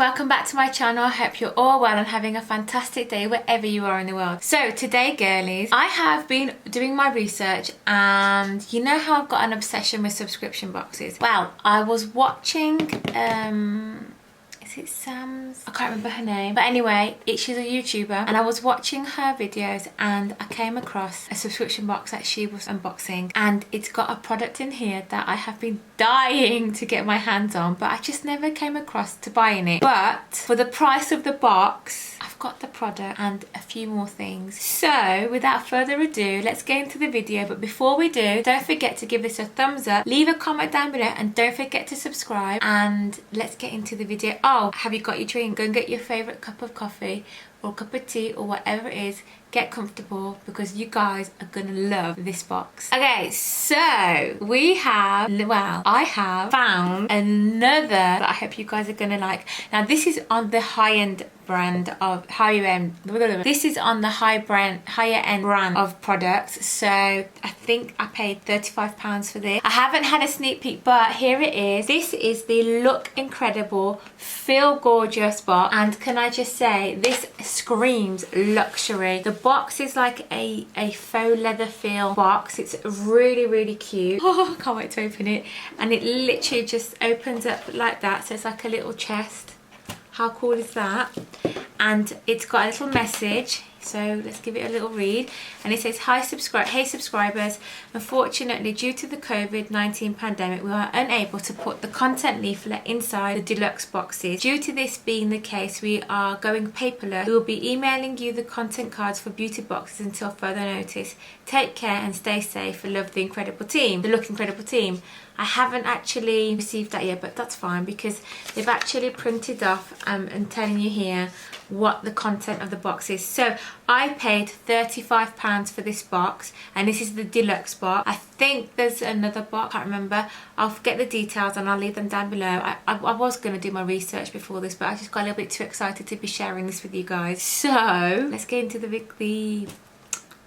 welcome back to my channel. I hope you're all well and having a fantastic day wherever you are in the world. So today, girlies, I have been doing my research, and you know how I've got an obsession with subscription boxes. Well, I was watching is it Sam's? I can't remember her name. But anyway, she's a YouTuber, and I was watching her videos and I came across a subscription box that she was unboxing, and it's got a product in here that I have been dying to get my hands on, but I just never came across to buying it. But for the price of the box, I've got the product and a few more things. So without further ado, let's get into the video. But before we do, don't forget to give this a thumbs up, leave a comment down below, and don't forget to subscribe, and let's get into the video. Oh, have you got your drink? Go and get your favorite cup of coffee or cup of tea or whatever it is. Get comfortable because you guys are gonna love this box. Okay, so we have, well, I have found another that I hope you guys are gonna like. Now this is on the high-end brand of this is on the higher end brand of products. So I think I paid £35 for this. I haven't had a sneak peek, but here it is. This is the Look Incredible Feel Gorgeous box, and can I just say, this screams luxury. The box is like a faux leather feel box. It's really cute. Oh, I can't wait to open it. And it literally just opens up like that, so it's like a little chest. How cool is that? And it's got a little message, so let's give it a little read. And it says, hey subscribers, unfortunately due to the COVID-19 pandemic we are unable to put the content leaflet inside the deluxe boxes. Due to this being the case, we are going paperless. We will be emailing you the content cards for beauty boxes until further notice. Take care and stay safe. Love, the incredible team, the Look Incredible team. I haven't actually received that yet, but that's fine because they've actually printed off and telling you here what the content of the box is. So I paid £35 for this box, and this is the deluxe box. I think there's another box, I can't remember. I'll get the details and I'll leave them down below. I was going to do my research before this, but I just got a little bit too excited to be sharing this with you guys. So let's get into the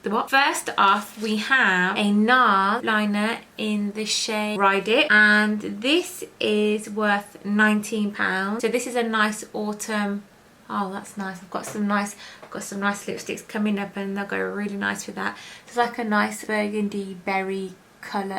box. First off, we have a NARS liner in the shade Ride It, and this is worth £19. So this is a nice autumn. Oh, that's nice. I've got some nice lipsticks coming up, and they'll go really nice with that. It's like a nice burgundy berry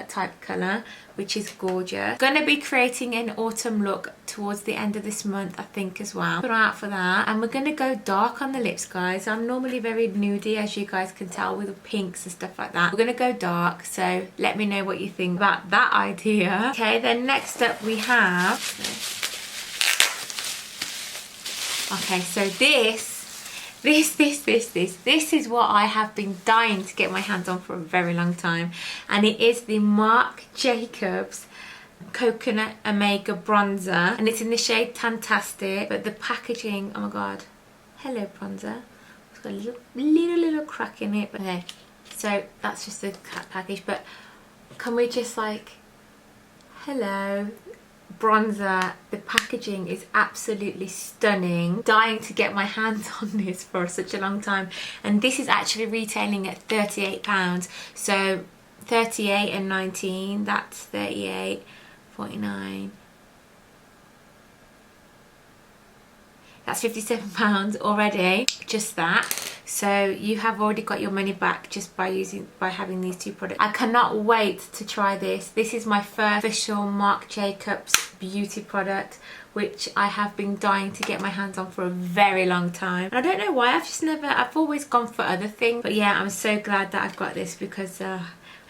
type colour, which is gorgeous. Gonna be creating an autumn look towards the end of this month, I think, as well. Put out for that. And we're gonna go dark on the lips, guys. I'm normally very nudie, as you guys can tell, with the pinks and stuff like that. We're gonna go dark, so let me know what you think about that idea. Okay, then next up we have, okay, so this is what I have been dying to get my hands on for a very long time, and it is the Marc Jacobs Coconut Omega Bronzer, and it's in the shade Tantastic. But the packaging, oh my god, hello bronzer. It's got a little crack in it, but okay, so that's just the package. But can we just like, hello bronzer. The packaging is absolutely stunning. Dying to get my hands on this for such a long time, and this is actually retailing at £38. So 38 and 19, that's 38, 49, that's £57 already, just that. So you have already got your money back just by having these two products. I cannot wait to try this. This is my first official Marc Jacobs beauty product, which I have been dying to get my hands on for a very long time. And I don't know why, I've always gone for other things. But yeah, I'm so glad that I've got this because I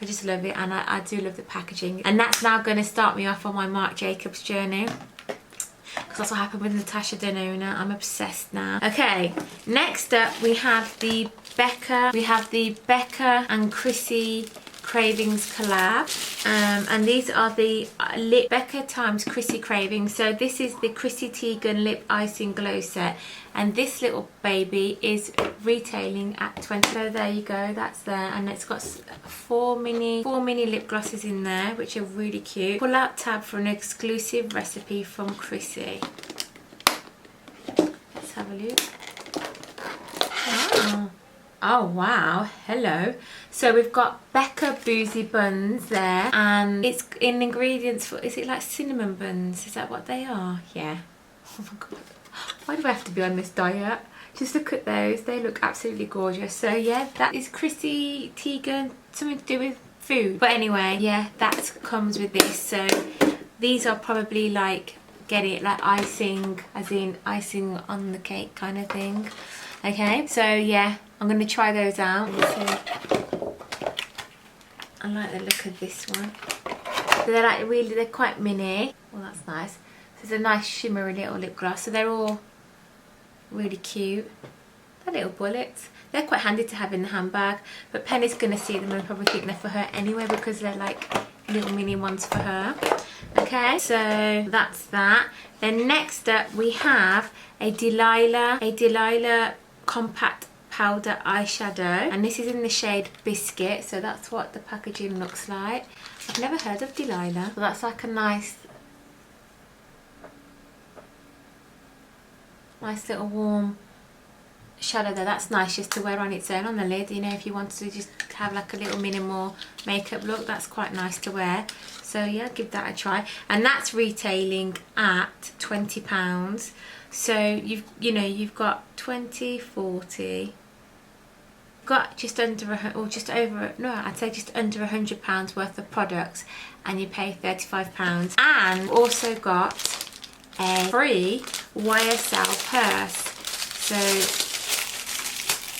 just love it, and I do love the packaging. And that's now going to start me off on my Marc Jacobs journey, because that's what happened with Natasha Denona. I'm obsessed now. Okay, next up we have the Becca. We have the Becca and Chrissy Cravings collab, and these are the lip Becca times Chrissy Cravings. So this is the Chrissy Teigen Lip Icing Glow Set, and this little baby is retailing at 20. So there you go, that's there, and it's got four mini lip glosses in there, which are really cute. Pull out tab for an exclusive recipe from Chrissy. Let's have a look. Oh wow, hello. So we've got Becca Boozy Buns there, and it's in ingredients for, is it like cinnamon buns? Is that what they are? Yeah. Oh my god, why do I have to be on this diet? Just look at those, they look absolutely gorgeous. So yeah, that is Chrissy Teigen, something to do with food. But anyway, yeah, that comes with this. So these are probably like, get it, like icing, as in icing on the cake kind of thing. Okay, so yeah, I'm going to try those out. So, I like the look of this one. So they're like really, they're quite mini. Well, that's nice. So it's a nice shimmery little lip gloss. So they're all really cute. They're little bullets. They're quite handy to have in the handbag. But Penny's going to see them and probably think they're for her anyway, because they're like little mini ones for her. Okay, so that's that. Then next up we have a Delilah compact powder eyeshadow, and this is in the shade Biscuit. So that's what the packaging looks like. I've never heard of Delilah. So that's like a nice little warm shadow there. That's nice just to wear on its own on the lid, you know, if you want to just have like a little minimal makeup look. That's quite nice to wear. So yeah, give that a try. And that's retailing at £20. So you've got 20, 40, got just under or just over, no, I'd say just under £100 worth of products, and you pay £35. And also got a free YSL purse. So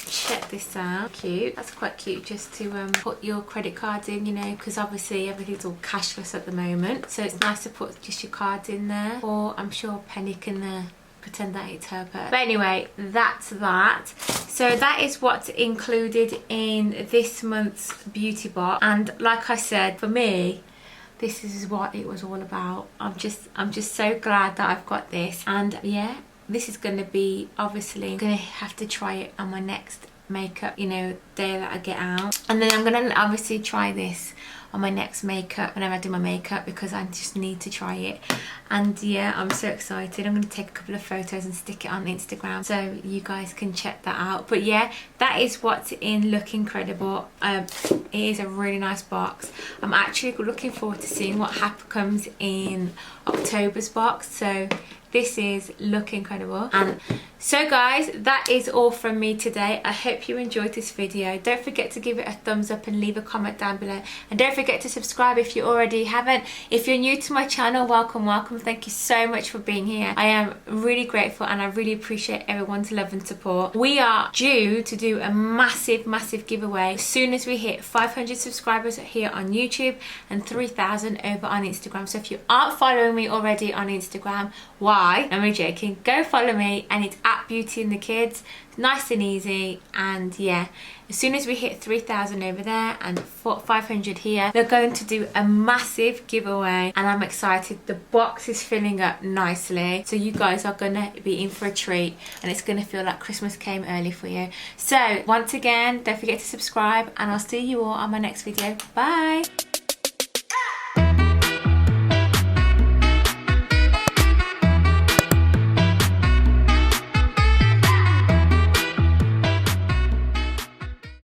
check this out. Cute. That's quite cute, just to put your credit cards in, you know, because obviously everything's all cashless at the moment. So it's nice to put just your cards in there, or I'm sure Penny can pretend that it's her purse. But anyway, that's that. So that is what's included in this month's beauty box. And like I said, for me, this is what it was all about. I'm just so glad that I've got this. And yeah, this is going to be, obviously I'm going to have to try it on my next makeup, you know, day that I get out. And then I'm going to obviously try this on my next makeup whenever I do my makeup, because I just need to try it. And yeah, I'm so excited. I'm going to take a couple of photos and stick it on Instagram so you guys can check that out. But yeah, that is what's in Look Incredible. It is a really nice box. I'm actually looking forward to seeing what comes in October's box. So this is Look Incredible. And so guys, that is all from me today. I hope you enjoyed this video. Don't forget to give it a thumbs up and leave a comment down below. And don't forget to subscribe if you already haven't. If you're new to my channel, welcome. Thank you so much for being here. I am really grateful, and I really appreciate everyone's love and support. We are due to do a massive giveaway as soon as we hit 500 subscribers here on YouTube and 3,000 over on Instagram. So if you aren't following me already on Instagram, why? I'm only joking. Go follow me, and it's at Beauty and the Kids. It's nice and easy. And yeah, as soon as we hit 3,000 over there and 500 here, they're going to do a massive giveaway, and I'm excited. The box is filling up nicely, so you guys are gonna be in for a treat, and it's gonna feel like Christmas came early for you. So once again, don't forget to subscribe, and I'll see you all on my next video. Bye.